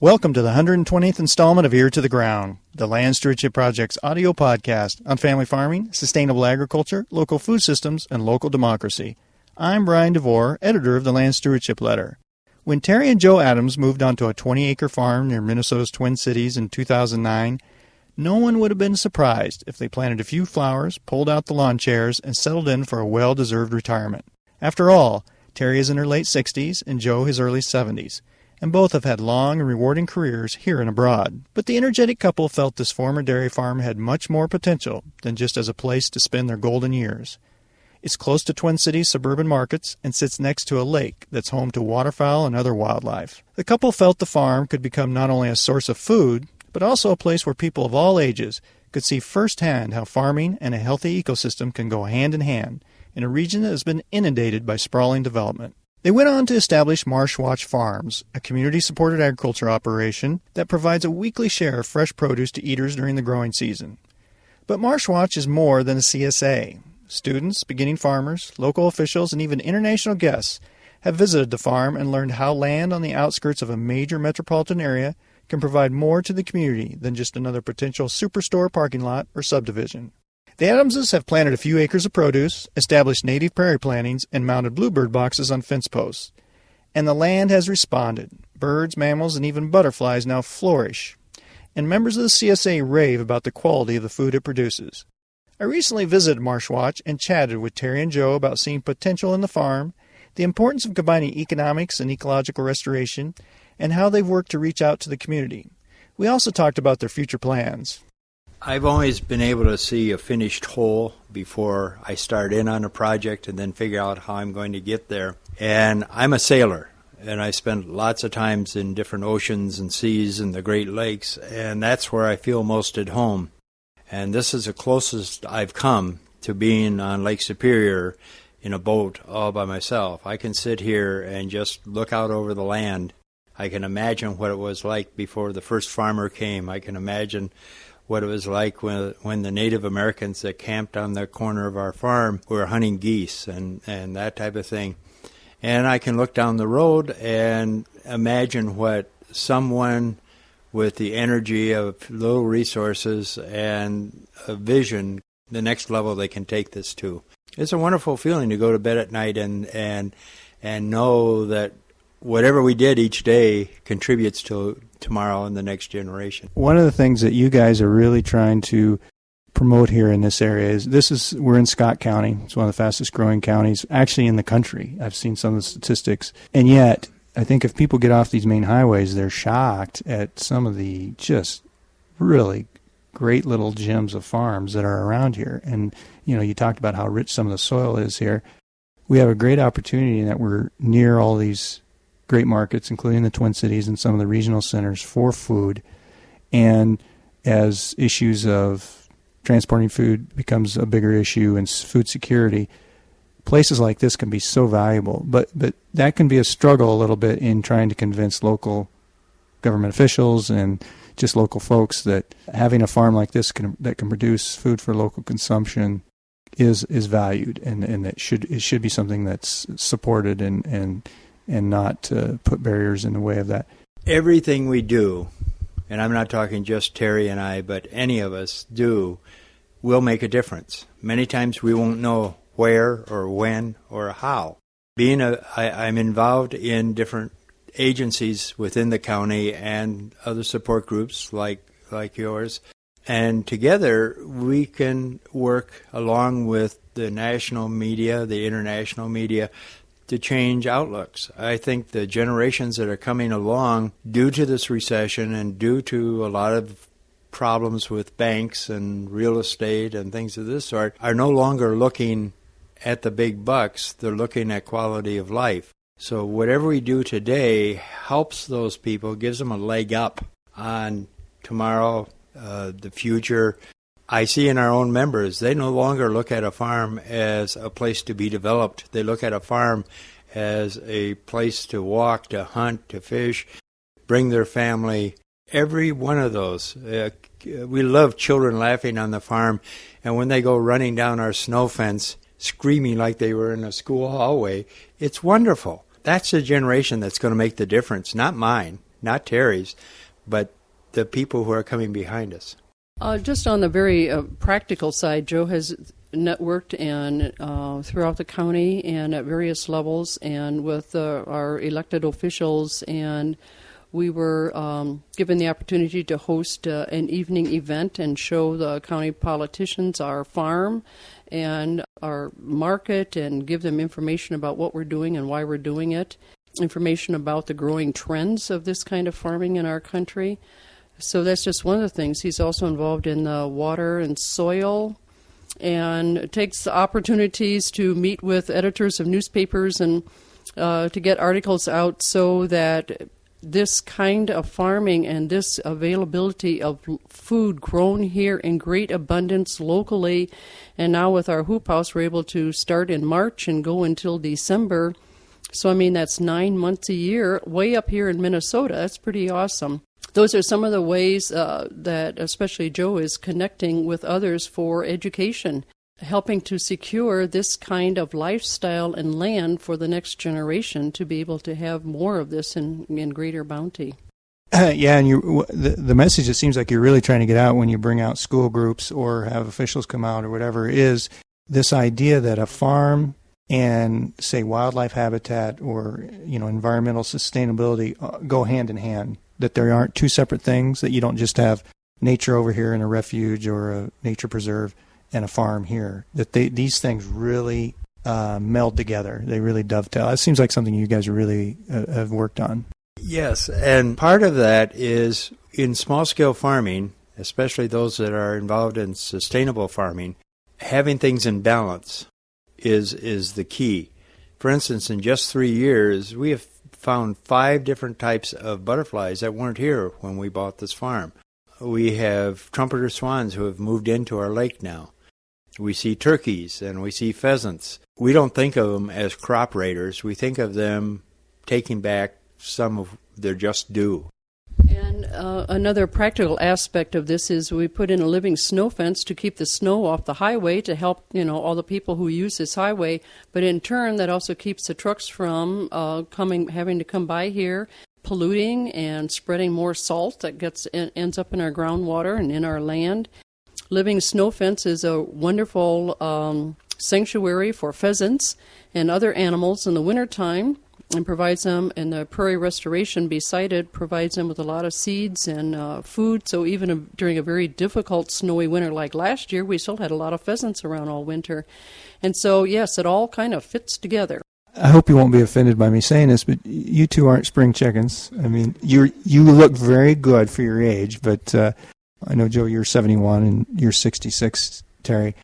Welcome to the 120th installment of Ear to the Ground, the Land Stewardship Project's audio podcast on family farming, sustainable agriculture, local food systems, and local democracy. I'm Brian DeVore, editor of the Land Stewardship Letter. When Terry and Joe Adams moved onto a 20-acre farm near Minnesota's Twin Cities in 2009, no one would have been surprised if they planted a few flowers, pulled out the lawn chairs, and settled in for a well-deserved retirement. After all, Terry is in her late 60s and Joe his early 70s. And both have had long and rewarding careers here and abroad. But the energetic couple felt this former dairy farm had much more potential than just as a place to spend their golden years. It's close to Twin Cities suburban markets and sits next to a lake that's home to waterfowl and other wildlife. The couple felt the farm could become not only a source of food, but also a place where people of all ages could see firsthand how farming and a healthy ecosystem can go hand in hand in a region that has been inundated by sprawling development. They went on to establish Marsh Watch Farms, a community-supported agriculture operation that provides a weekly share of fresh produce to eaters during the growing season. But Marsh Watch is more than a CSA. Students, beginning farmers, local officials, and even international guests have visited the farm and learned how land on the outskirts of a major metropolitan area can provide more to the community than just another potential superstore parking lot or subdivision. The Adamses have planted a few acres of produce, established native prairie plantings, and mounted bluebird boxes on fence posts. And the land has responded. Birds, mammals, and even butterflies now flourish. And members of the CSA rave about the quality of the food it produces. I recently visited Marsh Watch and chatted with Terry and Joe about seeing potential in the farm, the importance of combining economics and ecological restoration, and how they've worked to reach out to the community. We also talked about their future plans. I've always been able to see a finished whole before I start in on a project and then figure out how I'm going to get there. And I'm a sailor, and I spent lots of times in different oceans and seas and the Great Lakes, and that's where I feel most at home. And this is the closest I've come to being on Lake Superior in a boat all by myself. I can sit here and just look out over the land. I can imagine what it was like before the first farmer came. I can imagine what it was like when the Native Americans that camped on the corner of our farm were hunting geese and that type of thing. And I can look down the road and imagine what someone with the energy of little resources and a vision, the next level they can take this to. It's a wonderful feeling to go to bed at night and know that whatever we did each day contributes to tomorrow and the next generation. One of the things that you guys are really trying to promote here in this area is we're in Scott County. It's one of the fastest growing counties actually in the country. I've seen some of the statistics. And yet, I think if people get off these main highways, they're shocked at some of the just really great little gems of farms that are around here. And, you talked about how rich some of the soil is here. We have a great opportunity in that we're near all these great markets, including the Twin Cities and some of the regional centers for food. And as issues of transporting food becomes a bigger issue and food security, places like this can be so valuable. But that can be a struggle a little bit in trying to convince local government officials and just local folks that having a farm like this that can produce food for local consumption is valued, and it should be something that's supported and not put barriers in the way of that. Everything we do, and I'm not talking just Terry and I, but any of us do, will make a difference. Many times we won't know where or when or how. I'm involved in different agencies within the county and other support groups like yours, and together we can work along with the national media, the international media, to change outlooks. I think the generations that are coming along, due to this recession and due to a lot of problems with banks and real estate and things of this sort, are no longer looking at the big bucks. They're looking at quality of life. So whatever we do today helps those people, gives them a leg up on tomorrow, the future. I see in our own members, they no longer look at a farm as a place to be developed. They look at a farm as a place to walk, to hunt, to fish, bring their family. Every one of those. We love children laughing on the farm, and when they go running down our snow fence, screaming like they were in a school hallway, it's wonderful. That's the generation that's going to make the difference, not mine. not Terry's, but the people who are coming behind us? Just on the very practical side, Joe has networked and throughout the county and at various levels and with our elected officials, and we were given the opportunity to host an evening event and show the county politicians our farm and our market and give them information about what we're doing and why we're doing it, information about the growing trends of this kind of farming in our country. So that's just one of the things. He's also involved in the water and soil and takes opportunities to meet with editors of newspapers and to get articles out so that this kind of farming and this availability of food grown here in great abundance locally, and now with our hoop house we're able to start in March and go until December. So I mean that's 9 months a year way up here in Minnesota. That's pretty awesome. Those are some of the ways that especially Joe is connecting with others for education, helping to secure this kind of lifestyle and land for the next generation to be able to have more of this in greater bounty. Yeah, and the message it seems like you're really trying to get out when you bring out school groups or have officials come out or whatever is this idea that a farm and, say, wildlife habitat or, environmental sustainability go hand in hand, that there aren't two separate things, that you don't just have nature over here in a refuge or a nature preserve and a farm here, that these things really meld together. They really dovetail. It seems like something you guys really have worked on. Yes, and part of that is in small-scale farming, especially those that are involved in sustainable farming, having things in balance is the key. For instance, in just 3 years, we have found 5 different types of butterflies that weren't here when we bought this farm. We have trumpeter swans who have moved into our lake now. We see turkeys and we see pheasants. We don't think of them as crop raiders. We think of them taking back some of their just due. And another practical aspect of this is we put in a living snow fence to keep the snow off the highway to help, all the people who use this highway. But in turn, that also keeps the trucks from having to come by here, polluting and spreading more salt that ends up in our groundwater and in our land. Living snow fence is a wonderful sanctuary for pheasants and other animals in the wintertime, and provides them, and the prairie restoration beside it provides them with a lot of seeds and food. So even during a very difficult snowy winter like last year, we still had a lot of pheasants around all winter. And so, yes, it all kind of fits together. I hope you won't be offended by me saying this, but you two aren't spring chickens. I mean, you look very good for your age, but I know, Joe, you're 71 and you're 66, Terry.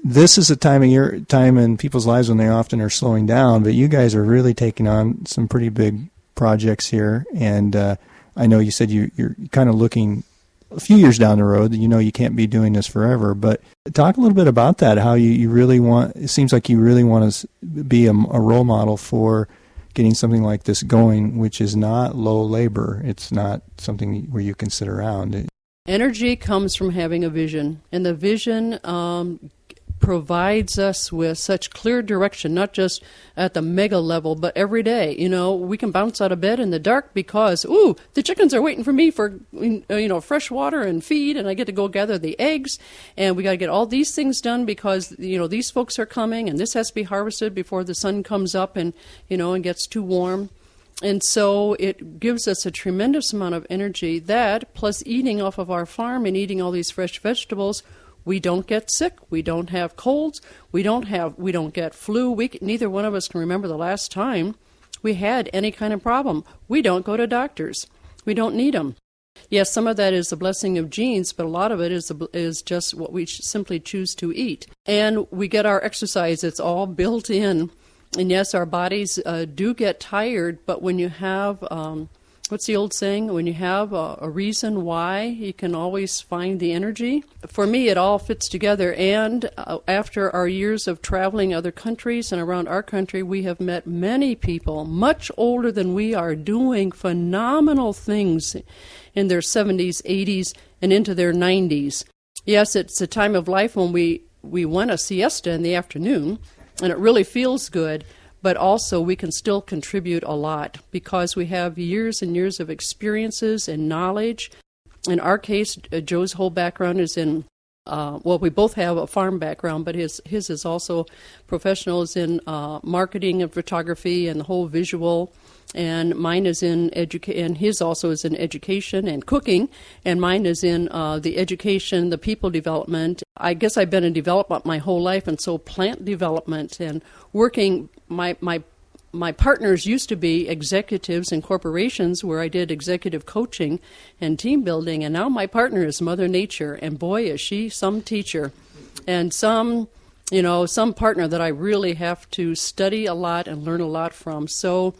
This is a time in people's lives when they often are slowing down, but you guys are really taking on some pretty big projects here. And I know you said you're kind of looking a few years down the road. You can't be doing this forever, but talk a little bit about that, how you really want, it seems like you really want to be a role model for getting something like this going, which is not low labor. It's not something where you can sit around. Energy comes from having a vision, and the vision provides us with such clear direction, not just at the mega level, but every day. We can bounce out of bed in the dark because, the chickens are waiting for me for, fresh water and feed, and I get to go gather the eggs, and we got to get all these things done because, these folks are coming, and this has to be harvested before the sun comes up and, and gets too warm. And so it gives us a tremendous amount of energy. That, plus eating off of our farm and eating all these fresh vegetables, we don't get sick. We don't have colds. We don't get flu. Neither one of us can remember the last time we had any kind of problem. We don't go to doctors. We don't need them. Yes, some of that is the blessing of genes, but a lot of it is just what we simply choose to eat. And we get our exercise. It's all built in. And yes, our bodies do get tired, but when you have, what's the old saying? When you have a reason why, you can always find the energy. For me, it all fits together. And after our years of traveling other countries and around our country, we have met many people much older than we are doing phenomenal things in their 70s, 80s, and into their 90s. Yes, it's a time of life when we want a siesta in the afternoon, and it really feels good. but also we can still contribute a lot because we have years and years of experiences and knowledge. In our case, Joe's whole background is in, we both have a farm background, but his is also professionals in marketing and photography and the whole visual. And mine is in and his also is in education and cooking, and mine is in the education, the people development. I guess I've been in development my whole life, and so plant development and working. My partners used to be executives in corporations where I did executive coaching and team building, and now my partner is Mother Nature, and boy, is she some teacher and some partner that I really have to study a lot and learn a lot from. So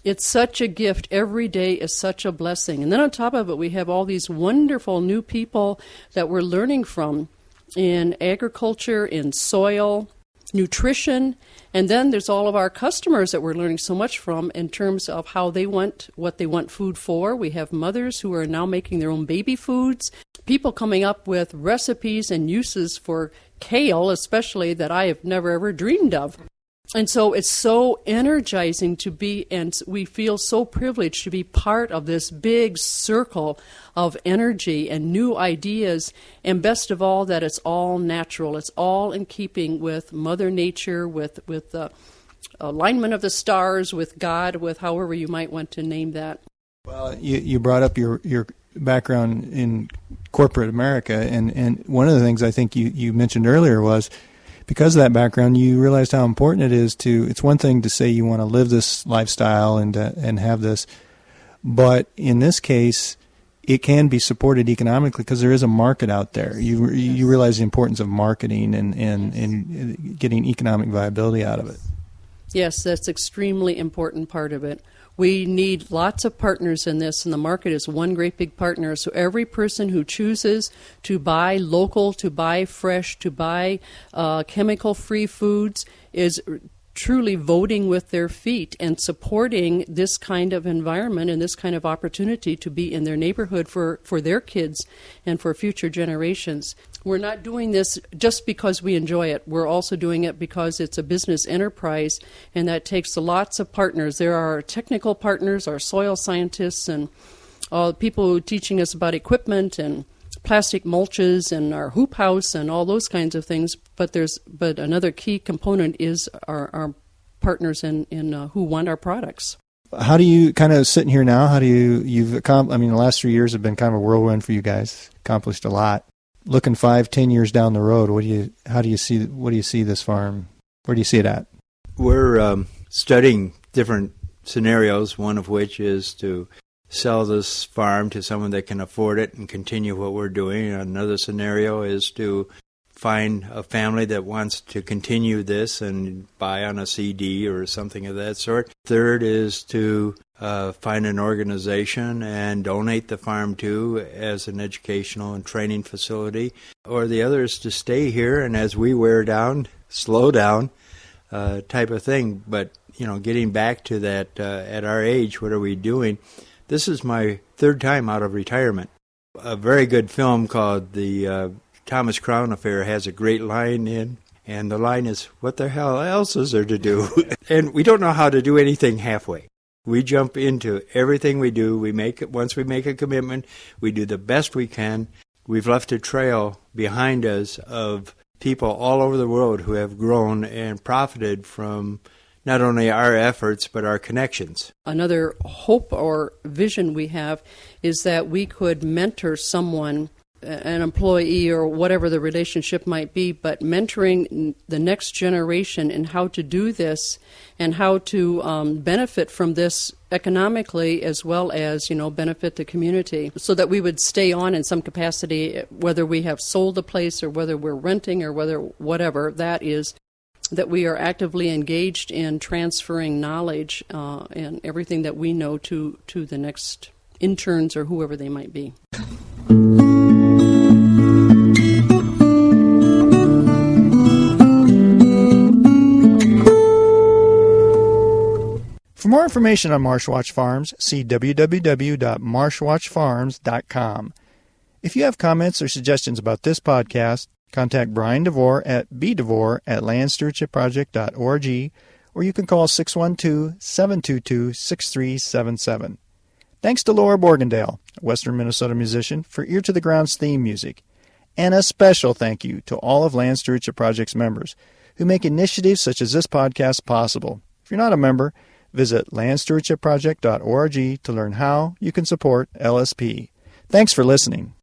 it's such a gift. Every day is such a blessing. And then on top of it, we have all these wonderful new people that we're learning from in agriculture, in soil, nutrition, and then there's all of our customers that we're learning so much from in terms of how they want, what they want food for. We have mothers who are now making their own baby foods, people coming up with recipes and uses for kale, especially that I have never ever dreamed of. And so it's so energizing to be, and we feel so privileged to be part of this big circle of energy and new ideas, and best of all, that it's all natural. It's all in keeping with Mother Nature, with the alignment of the stars, with God, with however you might want to name that. Well, you brought up your background in corporate America, and one of the things I think you mentioned earlier was, because of that background, you realized how important it is it's one thing to say you want to live this lifestyle and have this, but in this case, it can be supported economically because there is a market out there. You realize the importance of marketing and getting economic viability out of it. Yes, that's extremely important part of it. We need lots of partners in this, and the market is one great big partner. So every person who chooses to buy local, to buy fresh, to buy chemical-free foods is truly voting with their feet and supporting this kind of environment and this kind of opportunity to be in their neighborhood for their kids and for future generations. We're not doing this just because we enjoy it. We're also doing it because it's a business enterprise, and that takes lots of partners. There are technical partners, our soil scientists, and people teaching us about equipment and plastic mulches and our hoop house and all those kinds of things. But another key component is our partners in who want our products. How do you, kind of sitting here now, you've accomplished, I mean, the last 3 years have been kind of a whirlwind for you guys, accomplished a lot. Looking 5-10 years down the road, what do you see this farm? Where do you see it at? We're studying different scenarios, one of which is to sell this farm to someone that can afford it and continue what we're doing. Another scenario is to find a family that wants to continue this and buy on a CD or something of that sort. Third is to find an organization and donate the farm to as an educational and training facility. Or the other is to stay here and as we wear down, slow down type of thing. But, getting back to that, at our age, what are we doing? This is my third time out of retirement. A very good film called The Thomas Crown Affair has a great line in, and the line is, what the hell else is there to do? And we don't know how to do anything halfway. We jump into everything we do. Once we make a commitment, we do the best we can. We've left a trail behind us of people all over the world who have grown and profited from not only our efforts, but our connections. Another hope or vision we have is that we could mentor someone, an employee or whatever the relationship might be, but mentoring the next generation in how to do this and how to benefit from this economically as well as, benefit the community, so that we would stay on in some capacity, whether we have sold a place or whether we're renting or whatever that is, that we are actively engaged in transferring knowledge and everything that we know to the next interns or whoever they might be. For more information on Marshwatch Farms, see www.marshwatchfarms.com. If you have comments or suggestions about this podcast, contact Brian DeVore at bdevore@landstewardshipproject.org or you can call 612-722-6377. Thanks to Laura Borgendale, a Western Minnesota musician, for Ear to the Ground's theme music. And a special thank you to all of Land Stewardship Project's members who make initiatives such as this podcast possible. If you're not a member, visit landstewardshipproject.org to learn how you can support LSP. Thanks for listening.